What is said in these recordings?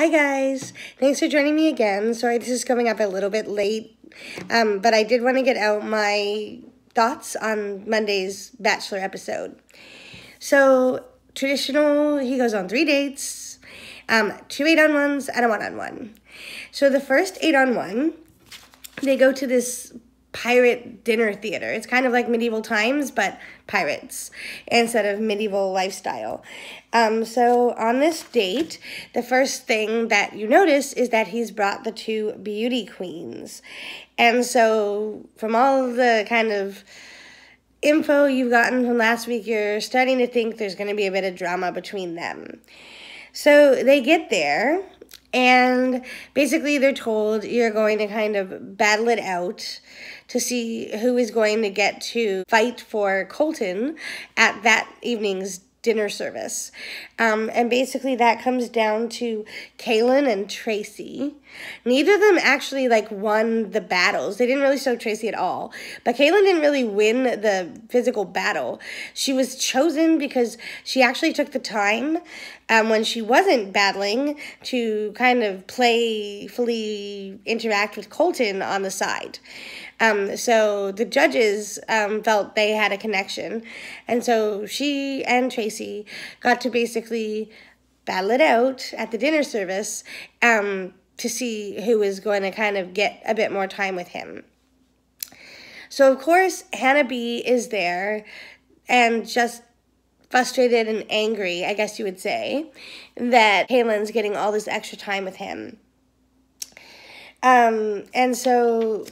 Hi guys, thanks for joining me again. Sorry this is coming up a little bit late, but I did want to get out my thoughts on Monday's Bachelor episode. So, traditional, he goes on 3 dates, 2 8-on-1s and a 1-on-1. So the first 8-on-1, they go to this pirate dinner theater. It's kind of like medieval times, but pirates instead of medieval lifestyle. So on this date, the first thing that you notice is that he's brought the 2 beauty queens. And so from all of the kind of info you've gotten from last week, you're starting to think there's going to be a bit of drama between them. So they get there, and basically they're told you're going to kind of battle it out to see who is going to get to fight for Colton at that evening's dinner service. And basically that comes down to Kaylin and Tracy. Neither of them actually won the battles. They didn't really show Tracy at all. But Kaylin didn't really win the physical battle. She was chosen because she actually took the time when she wasn't battling to kind of playfully interact with Colton on the side. So the judges felt they had a connection. And so she and Tracy got to basically battle it out at the dinner service to see who was going to kind of get a bit more time with him. So, of course, Hannah B is there and just frustrated and angry, I guess you would say, that Kaylin's getting all this extra time with him. And so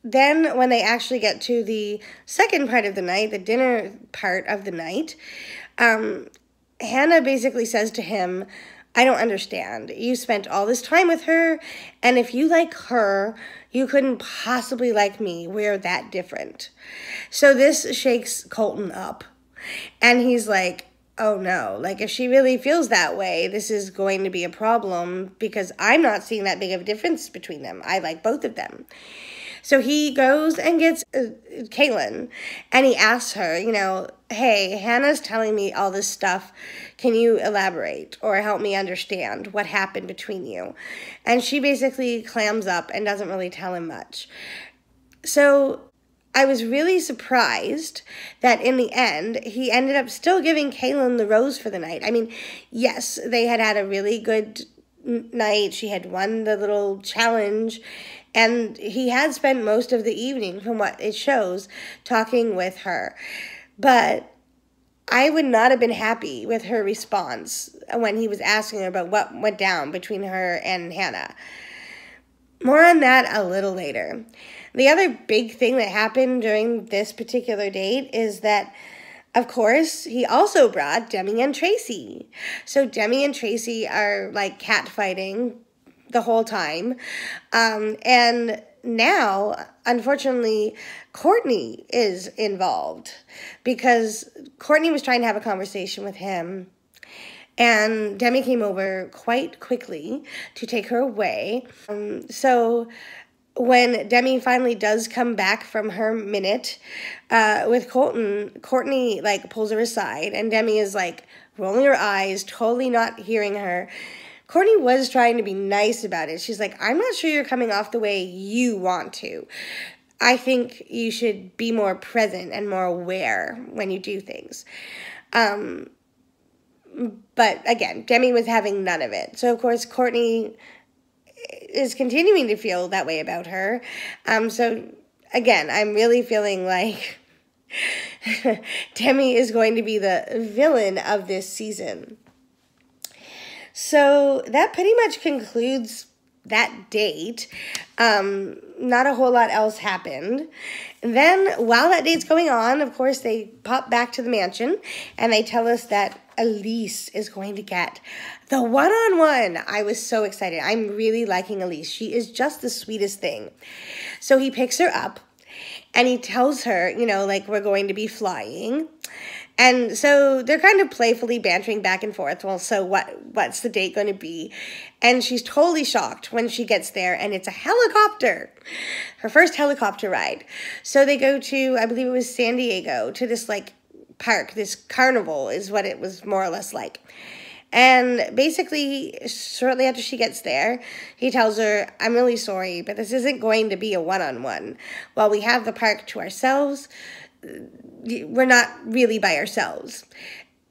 then when they actually get to the second part of the night, the dinner part of the night, Hannah basically says to him, I don't understand. You spent all this time with her, and if you like her, you couldn't possibly like me. We're that different. So this shakes Colton up, and he's like, oh no, if she really feels that way, this is going to be a problem because I'm not seeing that big of a difference between them. I like both of them. So he goes and gets Kaylin, and he asks her, hey, Hannah's telling me all this stuff. Can you elaborate or help me understand what happened between you? And she basically clams up and doesn't really tell him much. So I was really surprised that in the end, he ended up still giving Kaylin the rose for the night. I mean, yes, they had a really good night. She had won the little challenge, and he had spent most of the evening, from what it shows, talking with her. But I would not have been happy with her response when he was asking her about what went down between her and Hannah. More on that a little later. The other big thing that happened during this particular date is that, of course, he also brought Demi and Tracy. So Demi and Tracy are catfighting the whole time. And now, unfortunately, Courtney is involved because Courtney was trying to have a conversation with him. And Demi came over quite quickly to take her away. So when Demi finally does come back from her minute with Colton, Courtney pulls her aside, and Demi is rolling her eyes, totally not hearing her. Courtney was trying to be nice about it. She's like, I'm not sure you're coming off the way you want to. I think you should be more present and more aware when you do things. But again, Demi was having none of it. So, of course, Courtney is continuing to feel that way about her. So, again, I'm really feeling like Demi is going to be the villain of this season. So that pretty much concludes that date. Not a whole lot else happened. And then while that date's going on, of course, they pop back to the mansion and they tell us that Elise is going to get the 1-on-1. I was so excited. I'm really liking Elise. She is just the sweetest thing. So he picks her up and he tells her, we're going to be flying. And so they're kind of playfully bantering back and forth. Well, so what's the date going to be? And she's totally shocked when she gets there, and it's a helicopter. Her first helicopter ride. So they go to, I believe it was San Diego, to this park, this carnival is what it was more or less like. And basically, shortly after she gets there, he tells her, I'm really sorry, but this isn't going to be a one-on-one. While we have the park to ourselves, we're not really by ourselves.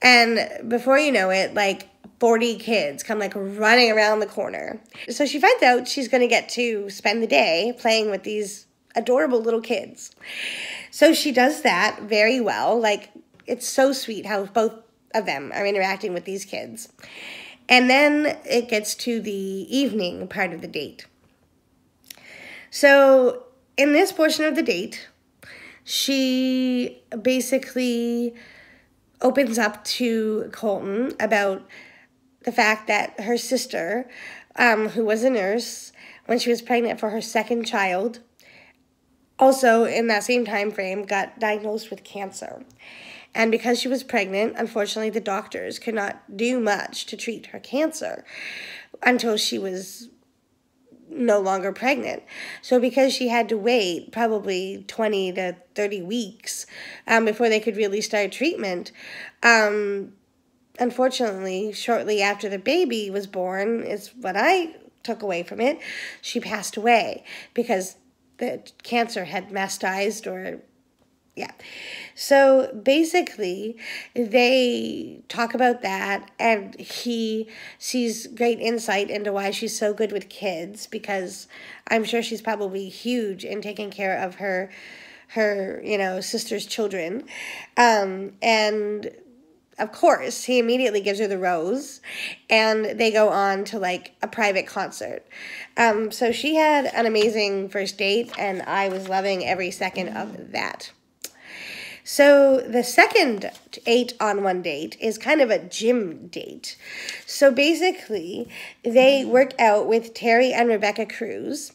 And before you know it, like 40 kids come like running around the corner. So she finds out she's going to get to spend the day playing with these adorable little kids. So she does that very well. Like, it's so sweet how both of them are interacting with these kids. And then it gets to the evening part of the date. So in this portion of the date, she basically opens up to Colton about the fact that her sister, who was a nurse when she was pregnant for her second child, also in that same time frame got diagnosed with cancer. And because she was pregnant, unfortunately, the doctors could not do much to treat her cancer until she was no longer pregnant. So because she had to wait probably 20 to 30 weeks before they could really start treatment, unfortunately, shortly after the baby was born, is what I took away from it, she passed away because the cancer had metastasized or, yeah. So basically, they talk about that, and he sees great insight into why she's so good with kids, because I'm sure she's probably huge in taking care of her sister's children. And of course, he immediately gives her the rose, and they go on to like a private concert. So she had an amazing first date, and I was loving every second of that. So the second 8-on-1 date is kind of a gym date. So basically, they work out with Terry and Rebecca Cruz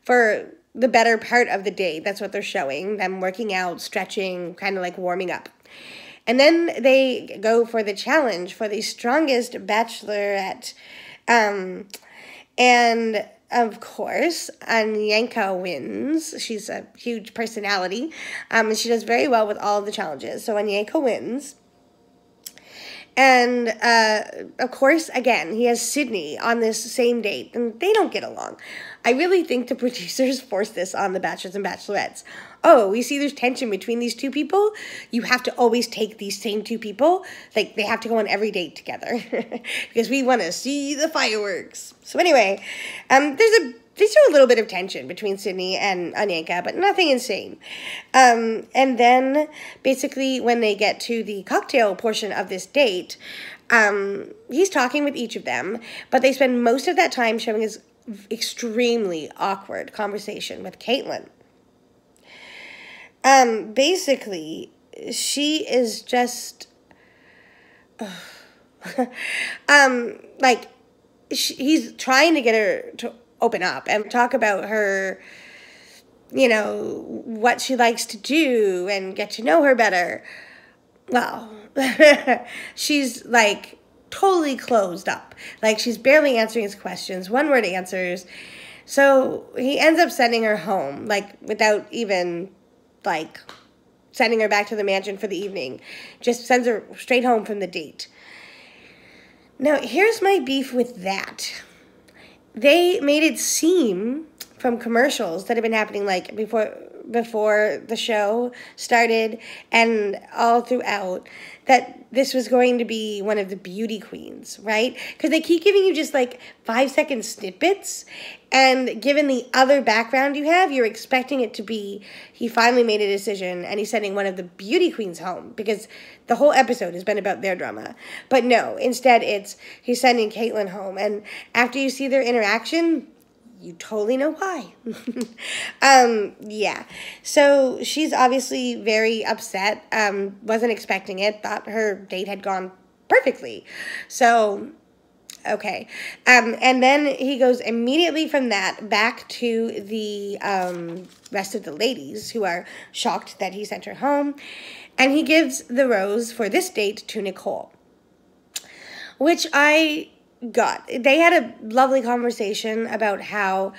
for the better part of the day. That's what they're showing, them working out, stretching, kind of like warming up. And then they go for the challenge for the strongest bachelorette. And of course, Anyanka wins. She's a huge personality. And she does very well with all of the challenges. So Anyanka wins. And, of course, again, he has Sydney on this same date, and they don't get along. I really think the producers forced this on the Bachelors and Bachelorettes. Oh, we see there's tension between these two people. You have to always take these same two people. Like, they have to go on every date together because we want to see the fireworks. So anyway, they show a little bit of tension between Sydney and Anyanka, but nothing insane. And then, basically, when they get to the cocktail portion of this date, he's talking with each of them, but they spend most of that time showing his extremely awkward conversation with Caitlin. Basically, she is just, he's trying to get her to open up and talk about her, what she likes to do and get to know her better. Well, she's like totally closed up. Like, she's barely answering his questions, one-word answers. So he ends up sending her home, like, without even, like, sending her back to the mansion for the evening. Just sends her straight home from the date. Now, here's my beef with that. They made it seem from commercials that have been happening, like, before the show started and all throughout, that this was going to be one of the beauty queens, right? Because they keep giving you just like 5-second snippets, and given the other background you have, you're expecting it to be he finally made a decision and he's sending one of the beauty queens home, because the whole episode has been about their drama. But no, instead it's he's sending Caitlin home, and after you see their interaction, you totally know why. Yeah. So she's obviously very upset, wasn't expecting it, thought her date had gone perfectly. So, okay. And then he goes immediately from that back to the rest of the ladies, who are shocked that he sent her home. And he gives the rose for this date to Nicole, which I got. They had a lovely conversation about how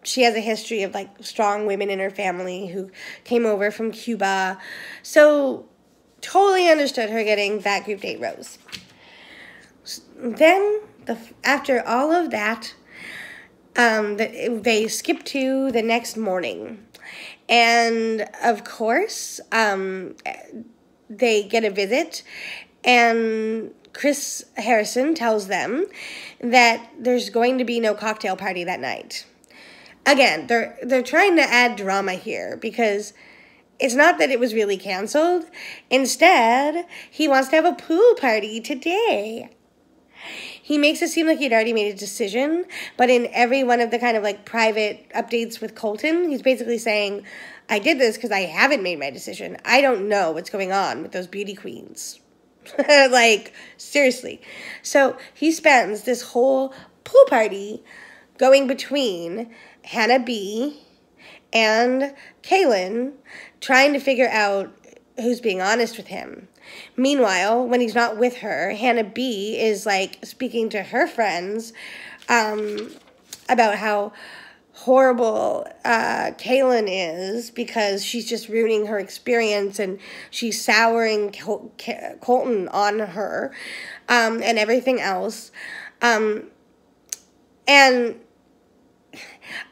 she has a history of like strong women in her family who came over from Cuba. So totally understood her getting that group date rose. then, after all of that, they skip to the next morning. And, of course, they get a visit, and Chris Harrison tells them that there's going to be no cocktail party that night. Again, they're trying to add drama here because it's not that it was really canceled. Instead, he wants to have a pool party today. He makes it seem like he'd already made a decision, but in every one of the kind of like private updates with Colton, he's basically saying, I did this because I haven't made my decision. I don't know what's going on with those beauty queens. Like, seriously. So he spends this whole pool party going between Hannah B and Kaylin, trying to figure out who's being honest with him. Meanwhile, when he's not with her, Hannah B is like speaking to her friends about how horrible Kaylin is because she's just ruining her experience and she's souring Colton on her and everything else. And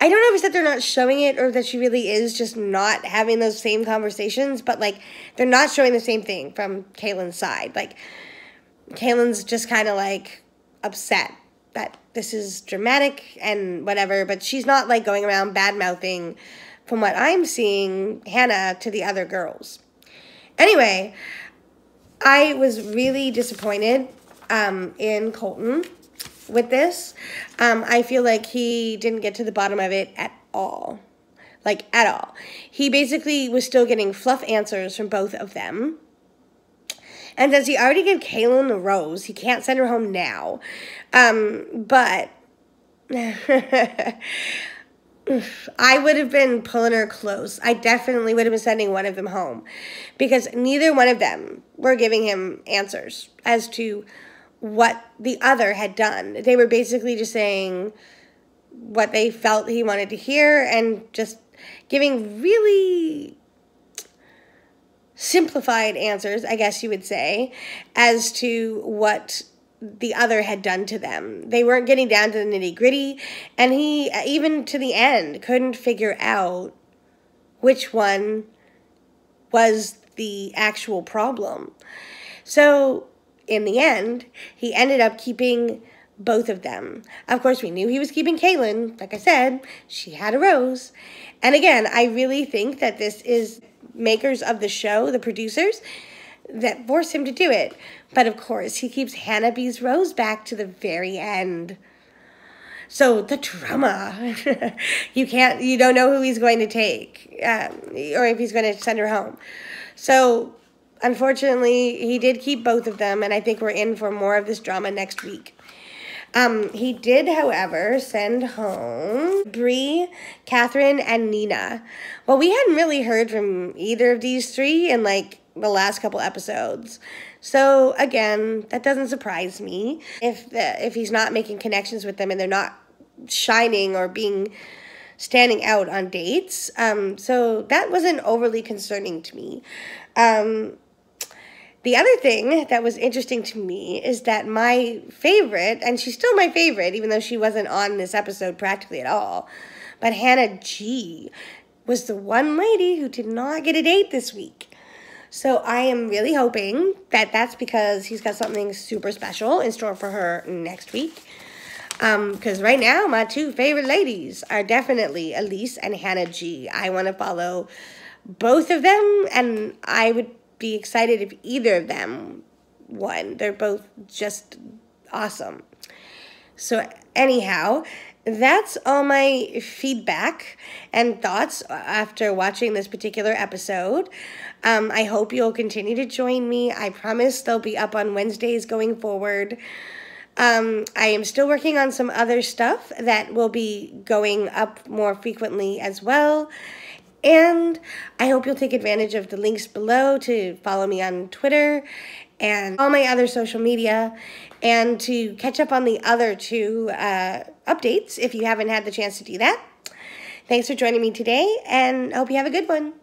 I don't know if it's that they're not showing it or that she really is just not having those same conversations, but, like, they're not showing the same thing from Kaylin's side. Like, Kaylin's just kind of, like, upset that this is dramatic and whatever, but she's not, like, going around bad-mouthing, from what I'm seeing, Hannah to the other girls. Anyway, I was really disappointed in Colton with this. I feel like he didn't get to the bottom of it at all. Like, at all. He basically was still getting fluff answers from both of them. And since he already gave Kaylin a rose, he can't send her home now. But I would have been pulling her close. I definitely would have been sending one of them home. Because neither one of them were giving him answers as to what the other had done. They were basically just saying what they felt he wanted to hear and just giving really simplified answers, I guess you would say, as to what the other had done to them. They weren't getting down to the nitty-gritty, and he, even to the end, couldn't figure out which one was the actual problem. So in the end, he ended up keeping both of them. Of course, we knew he was keeping Kaylin. Like I said, she had a rose. And again, I really think that this is makers of the show, the producers, that forced him to do it. But of course, he keeps Hannah B's rose back to the very end. So the drama, you don't know who he's going to take, or if he's going to send her home. So unfortunately, he did keep both of them, and I think we're in for more of this drama next week. He did, however, send home Bree, Catherine, and Nina. Well, we hadn't really heard from either of these three in, like, the last couple episodes. So, again, that doesn't surprise me if he's not making connections with them and they're not shining or standing out on dates. So that wasn't overly concerning to me. The other thing that was interesting to me is that my favorite, and she's still my favorite, even though she wasn't on this episode practically at all, but Hannah G was the one lady who did not get a date this week. So I am really hoping that that's because he's got something super special in store for her next week. Because right now, my two favorite ladies are definitely Elise and Hannah G. I want to follow both of them, and I would be excited if either of them won. They're both just awesome. So anyhow, that's all my feedback and thoughts after watching this particular episode. I hope you'll continue to join me. I promise they'll be up on Wednesdays going forward. I am still working on some other stuff that will be going up more frequently as well. And I hope you'll take advantage of the links below to follow me on Twitter and all my other social media, and to catch up on the other two updates if you haven't had the chance to do that. Thanks for joining me today, and I hope you have a good one.